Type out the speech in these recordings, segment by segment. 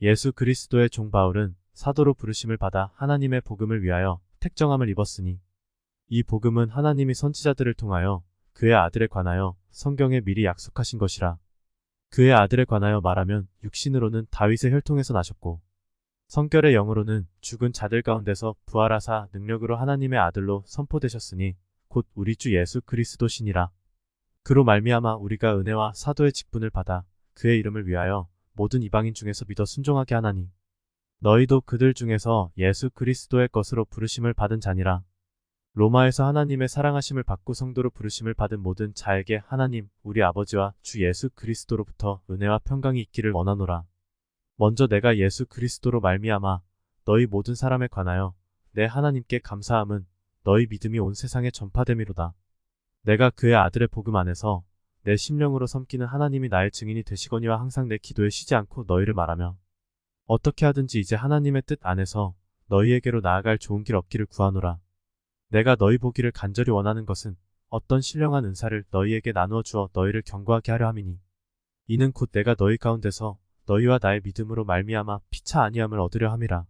예수 그리스도의 종 바울은 사도로 부르심을 받아 하나님의 복음을 위하여 택정함을 입었으니 이 복음은 하나님이 선지자들을 통하여 그의 아들에 관하여 성경에 미리 약속하신 것이라. 그의 아들에 관하여 말하면 육신으로는 다윗의 혈통에서 나셨고 성결의 영으로는 죽은 자들 가운데서 부활하사 능력으로 하나님의 아들로 선포되셨으니 곧 우리 주 예수 그리스도시니라. 그로 말미암아 우리가 은혜와 사도의 직분을 받아 그의 이름을 위하여 모든 이방인 중에서 믿어 순종하게 하나니 너희도 그들 중에서 예수 그리스도의 것으로 부르심을 받은 자니라. 로마에서 하나님의 사랑하심을 받고 성도로 부르심을 받은 모든 자에게 하나님 우리 아버지와 주 예수 그리스도로부터 은혜와 평강이 있기를 원하노라. 먼저 내가 예수 그리스도로 말미암아 너희 모든 사람에 관하여 내 하나님께 감사함은 너희 믿음이 온 세상에 전파됨이로다. 내가 그의 아들의 복음 안에서 내 심령으로 섬기는 하나님이 나의 증인이 되시거니와 항상 내 기도에 쉬지 않고 너희를 말하며 어떻게 하든지 이제 하나님의 뜻 안에서 너희에게로 나아갈 좋은 길 얻기를 구하노라. 내가 너희 보기를 간절히 원하는 것은 어떤 신령한 은사를 너희에게 나누어 주어 너희를 견고하게 하려 함이니 이는 곧 내가 너희 가운데서 너희와 나의 믿음으로 말미암아 피차 아니함을 얻으려 함이라.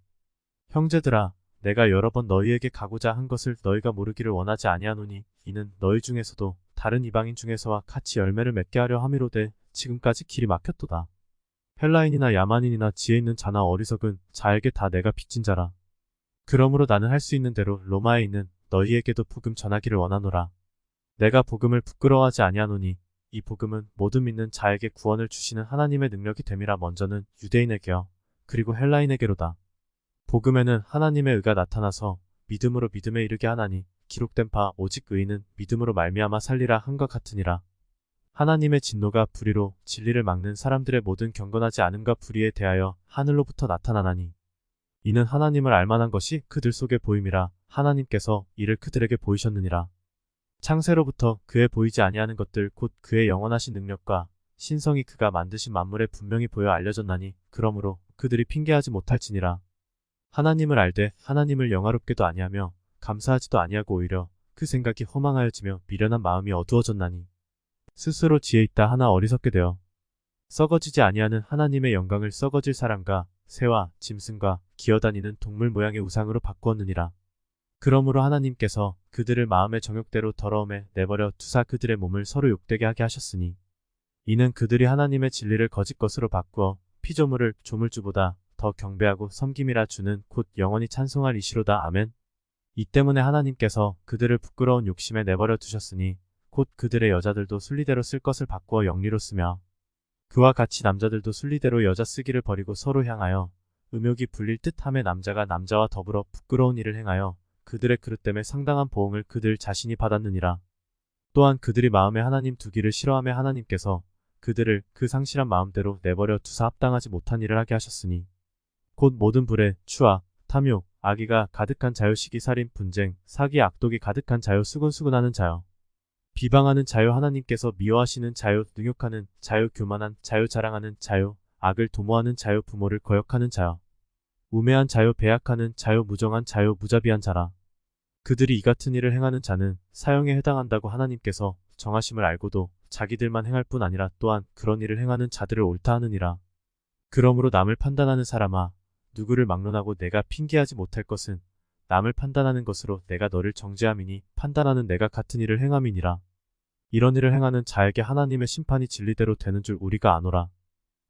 형제들아 내가 여러 번 너희에게 가고자 한 것을 너희가 모르기를 원하지 아니하노니 이는 너희 중에서도 다른 이방인 중에서와 같이 열매를 맺게 하려 함이로되 지금까지 길이 막혔도다. 헬라인이나 야만인이나 지혜 있는 자나 어리석은 자에게 다 내가 빚진 자라. 그러므로 나는 할 수 있는 대로 로마에 있는 너희에게도 복음 전하기를 원하노라. 내가 복음을 부끄러워하지 아니하노니 이 복음은 모든 믿는 자에게 구원을 주시는 하나님의 능력이 됨이라. 먼저는 유대인에게요 그리고 헬라인에게로다. 복음에는 하나님의 의가 나타나서 믿음으로 믿음에 이르게 하나니 기록된 바 오직 의인은 믿음으로 말미암아 살리라 한것 같으니라. 하나님의 진노가 불의로 진리를 막는 사람들의 모든 경건하지 않음과 불의에 대하여 하늘로부터 나타나나니 이는 하나님을 알만한 것이 그들 속에 보임이라. 하나님께서 이를 그들에게 보이셨느니라. 창세로부터 그의 보이지 아니하는 것들 곧 그의 영원하신 능력과 신성이 그가 만드신 만물에 분명히 보여 알려졌나니 그러므로 그들이 핑계하지 못할지니라. 하나님을 알되 하나님을 영화롭게도 아니하며 감사하지도 아니하고 오히려 그 생각이 허망하여지며 미련한 마음이 어두워졌나니 스스로 지혜 있다 하나 어리석게 되어 썩어지지 아니하는 하나님의 영광을 썩어질 사람과 새와 짐승과 기어다니는 동물 모양의 우상으로 바꾸었느니라. 그러므로 하나님께서 그들을 마음의 정욕대로 더러움에 내버려 두사 그들의 몸을 서로 욕되게 하게 하셨으니 이는 그들이 하나님의 진리를 거짓 것으로 바꾸어 피조물을 조물주보다 더 경배하고 섬김이라. 주는 곧 영원히 찬송할 이시로다. 아멘. 이 때문에 하나님께서 그들을 부끄러운 욕심에 내버려 두셨으니 곧 그들의 여자들도 순리대로 쓸 것을 바꾸어 영리로 쓰며 그와 같이 남자들도 순리대로 여자 쓰기를 버리고 서로 향하여 음욕이 불릴 듯함에 남자가 남자와 더불어 부끄러운 일을 행하여 그들의 그릇됨에 상당한 보응을 그들 자신이 받았느니라. 또한 그들이 마음에 하나님 두기를 싫어하며 하나님께서 그들을 그 상실한 마음대로 내버려 두사 합당하지 못한 일을 하게 하셨으니 곧 모든 불에 추악, 탐욕, 악의가 가득한 자요 시기 살인 분쟁 사기 악독이 가득한 자요 수군수군하는 자요 비방하는 자요 하나님께서 미워하시는 자요 능욕하는 자요 교만한 자요 자랑하는 자요 악을 도모하는 자요 부모를 거역하는 자요 우매한 자요 배약하는 자요 무정한 자요 무자비한 자라. 그들이 이 같은 일을 행하는 자는 사형에 해당한다고 하나님께서 정하심을 알고도 자기들만 행할 뿐 아니라 또한 그런 일을 행하는 자들을 옳다 하느니라. 그러므로 남을 판단하는 사람아 누구를 막론하고 내가 핑계하지 못할 것은 남을 판단하는 것으로 내가 너를 정죄함이니 판단하는 내가 같은 일을 행함이니라. 이런 일을 행하는 자에게 하나님의 심판이 진리대로 되는 줄 우리가 아노라.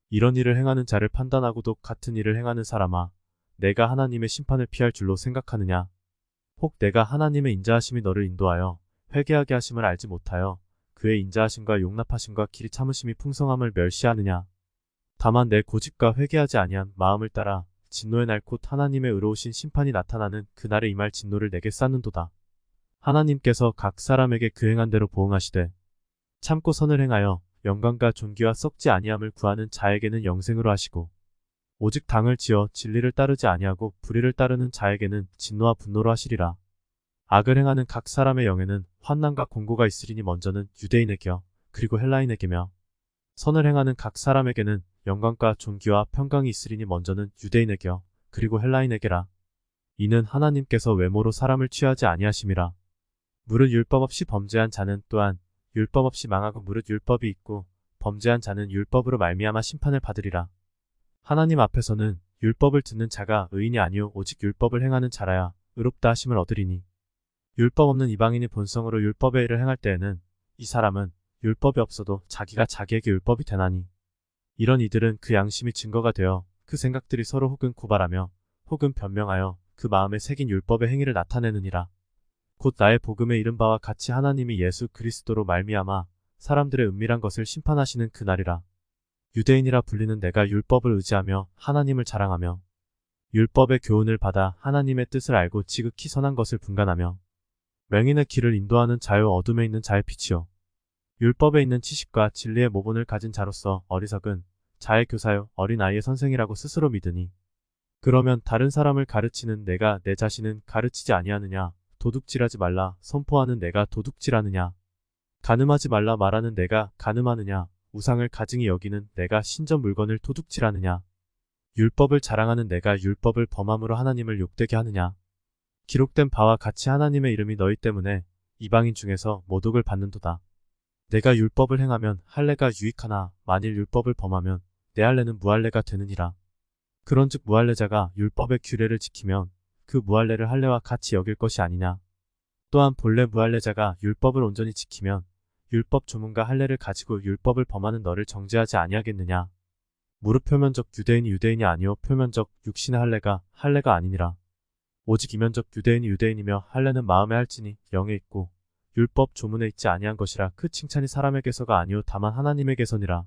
이런 일을 행하는 자를 판단하고도 같은 일을 행하는 사람아 내가 하나님의 심판을 피할 줄로 생각하느냐. 혹 내가 하나님의 인자하심이 너를 인도하여 회개하게 하심을 알지 못하여 그의 인자하심과 용납하심과 길이 참으심이 풍성함을 멸시하느냐. 다만 내 고집과 회개하지 아니한 마음을 따라 진노의 날 곧 하나님의 의로우신 심판이 나타나는 그날에 임할 진노를 내게 쌓는도다. 하나님께서 각 사람에게 그 행한 대로 보응하시되 참고 선을 행하여 영광과 존귀와 썩지 아니함을 구하는 자에게는 영생으로 하시고 오직 당을 지어 진리를 따르지 아니하고 불의를 따르는 자에게는 진노와 분노로 하시리라. 악을 행하는 각 사람의 영에는 환난과 공고가 있으리니 먼저는 유대인에게요 그리고 헬라인에게며 선을 행하는 각 사람에게는 영광과 존귀와 평강이 있으리니 먼저는 유대인에게요 그리고 헬라인에게라. 이는 하나님께서 외모로 사람을 취하지 아니하심이라. 무릇 율법 없이 범죄한 자는 또한 율법 없이 망하고 무릇 율법이 있고 범죄한 자는 율법으로 말미암아 심판을 받으리라. 하나님 앞에서는 율법을 듣는 자가 의인이 아니요 오직 율법을 행하는 자라야 의롭다 하심을 얻으리니 율법 없는 이방인이 본성으로 율법의 일을 행할 때에는 이 사람은 율법이 없어도 자기가 자기에게 율법이 되나니 이런 이들은 그 양심이 증거가 되어 그 생각들이 서로 혹은 고발하며 혹은 변명하여 그 마음에 새긴 율법의 행위를 나타내느니라. 곧 나의 복음에 이른 바와 같이 하나님이 예수 그리스도로 말미암아 사람들의 은밀한 것을 심판하시는 그날이라. 유대인이라 불리는 내가 율법을 의지하며 하나님을 자랑하며 율법의 교훈을 받아 하나님의 뜻을 알고 지극히 선한 것을 분간하며 맹인의 길을 인도하는 자요 어둠에 있는 자의 빛이요 율법에 있는 지식과 진리의 모본을 가진 자로서 어리석은 자의 교사요 어린아이의 선생이라고 스스로 믿으니 그러면 다른 사람을 가르치는 내가 내 자신은 가르치지 아니하느냐 도둑질하지 말라 선포하는 내가 도둑질하느냐 간음하지 말라 말하는 내가 간음하느냐 우상을 가증히 여기는 내가 신전 물건을 도둑질하느냐 율법을 자랑하는 내가 율법을 범함으로 하나님을 욕되게 하느냐 기록된 바와 같이 하나님의 이름이 너희 때문에 이방인 중에서 모독을 받는도다. 내가 율법을 행하면 할례가 유익하나 만일 율법을 범하면 내 할례는 무할례가 되느니라. 그런즉 무할례자가 율법의 규례를 지키면 그 무할례를 할례와 같이 여길 것이 아니냐. 또한 본래 무할례자가 율법을 온전히 지키면 율법 조문과 할례를 가지고 율법을 범하는 너를 정죄하지 아니하겠느냐. 무릇 표면적 유대인이 유대인이 아니요 표면적 육신의 할례가 아니니라. 오직 이면적 유대인이 유대인이며 할례는 마음에 할지니 영에 있고 율법 조문에 있지 아니한 것이라 그 칭찬이 사람에게서가 아니요 다만 하나님에게서니라.